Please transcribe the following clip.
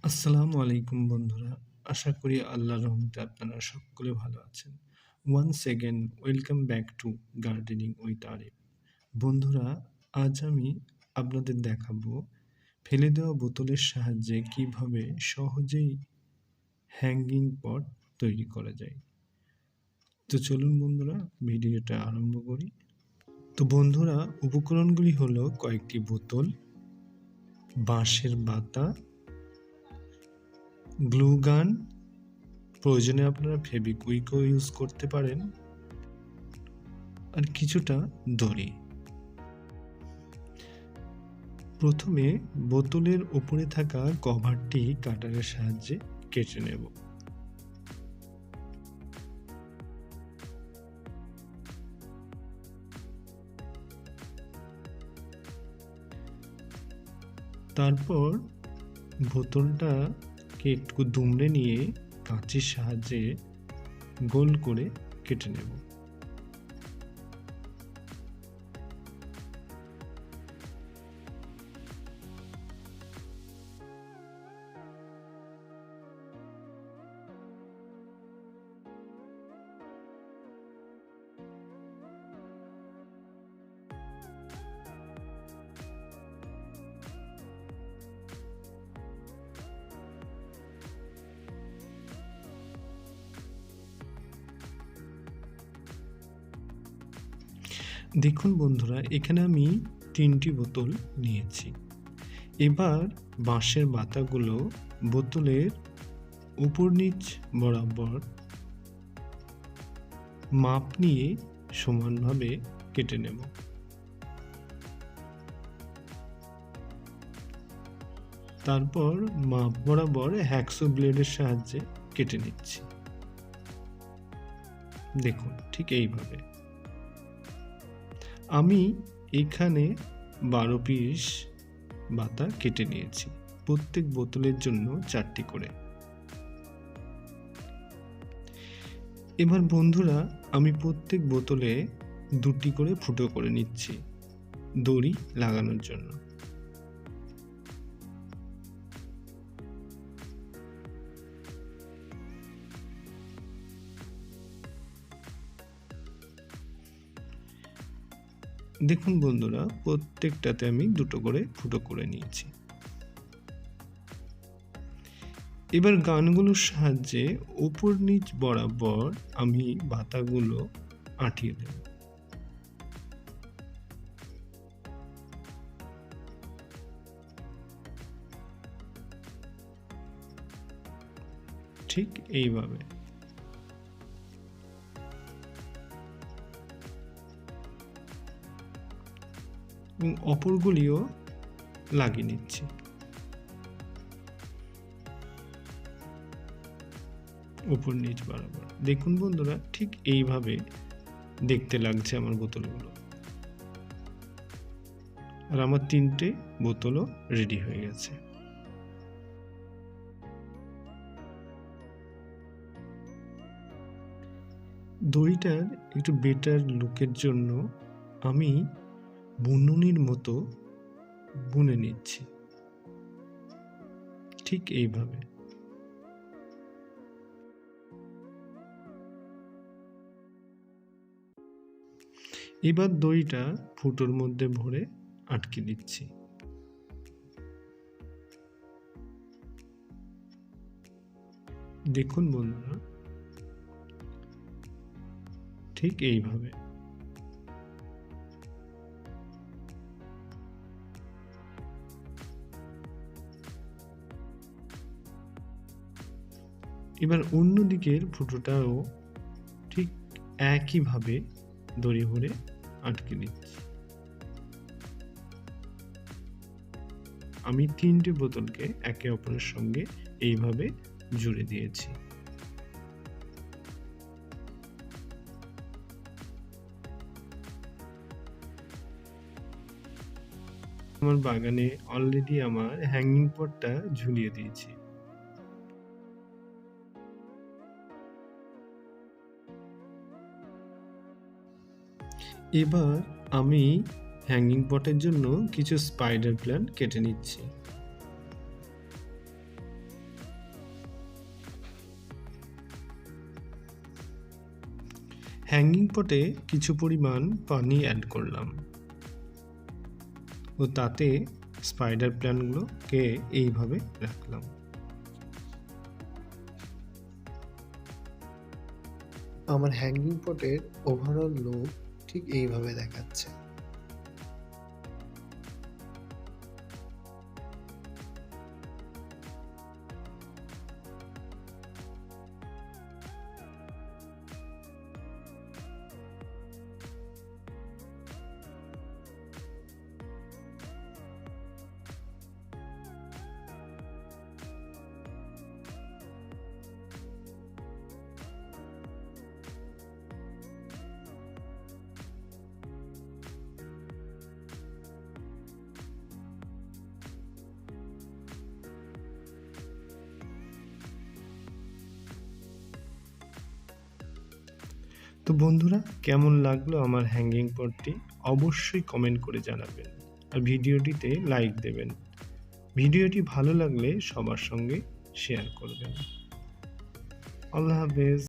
আসসালামু আলাইকুম বন্ধুরা। আশা করি আল্লাহর রহমতে আপনারা সকলে ভালো আছেন। Once again welcome back to gardening with Arif. বন্ধুরা, আজ আমি আপনাদের দেখাবো ফেলে দেওয়া বোতলের সাহায্যে কিভাবে সহজেই হ্যাঙ্গিং পট তৈরি করা যায়। তো চলুন বন্ধুরা, ভিডিওটা আরম্ভ করি। তো বন্ধুরা, উপকরণগুলি হলো কয়েকটি বোতল, বাঁশের বাতা, গ্লু গান, প্রয়োজনে আপনারা ফেবিকুইকও ইউজ করতে পারেন, আর কিছুটা দড়ি। প্রথমে বোতলের উপরে থাকা কভারটি কাটারের সাহায্যে কেটে নেব। তারপর বোতলটাকে একটু দুমড়ে নিয়ে কাঁচির সাহায্যে গোল করে কেটে নেব। দেখুন বন্ধুরা, এখানে আমি 3টি বোতল নিয়েছি। এবার বাঁশের বাতাগুলো বোতলের উপর নিচ বরাবর মাপ নিয়ে সমানভাবে কেটে নেব। তারপর মাপ বরাবর হ্যাকসো ব্লেডের সাহায্যে কেটে নিচ্ছি। দেখুন, ঠিক এইভাবে। আমি এখানে 12 পিস বাতা কেটে নিয়েছি, প্রত্যেক বোতলের জন্য 4টি করে। এবার বন্ধুরা, আমি প্রত্যেক বোতলে 2টি করে ফুটো করে নিচ্ছি দড়ি লাগানোর জন্য। দেখুন বন্ধুরা, প্রত্যেকটাতে আমি 2টো করে ফুটো করে নিয়েছি। এবার গানগুলোর সাহায্যে উপর নিচ বরাবর আমি বাতাগুলো আঁটিয়ে দেব। ঠিক এইভাবে। এবং অপরগুলিও লাগিয়ে নিচ্ছি। উপর নিচ বরাবর। দেখুন বন্ধুরা, ঠিক এইভাবে দেখতে লাগছে আমার বোতলগুলো। আর আমার 3টে বোতলও রেডি হয়ে গেছে। দড়িটার একটু বেটার লুকের জন্য আমি বুননির মতো বুনে নিচ্ছি, ঠিক এইভাবে। এবার দড়িটা ফুটোর মধ্যে ভরে আটকে দিচ্ছি। দেখুন বন্ধুরা, ঠিক এইভাবে। এবার অন্য দিকের ফুটোটাও ঠিক একইভাবে দড়ি ভরে আটকে দিচ্ছি। আমি 3টে বোতলকে একে অপরের সঙ্গে এইভাবে জুড়ে দিয়েছি। আমার বাগানে অলরেডি আমার হ্যাঙ্গিং পটটা ঝুলিয়ে দিয়েছি। এবার আমি হ্যাঙ্গিং পটের জন্য কিছু স্পাইডার প্ল্যান্ট কেটে নিচ্ছি। হ্যাঙ্গিং পটে কিছু পরিমাণ পানি অ্যাড করলাম ও তাতে স্পাইডার প্ল্যান্টগুলোকে এইভাবে রাখলাম। আমার হ্যাঙ্গিং পটের ওভারঅল লুক ঠিক এইভাবে দেখাচ্ছে। তো বন্ধুরা, কেমন লাগলো আমার হ্যাঙ্গিং পটটি অবশ্যই কমেন্ট করে জানাবেন আর ভিডিওটিতে লাইক দেবেন। ভিডিওটি ভালো লাগলে সবার সঙ্গে শেয়ার করবেন। আল্লাহ হাফেজ।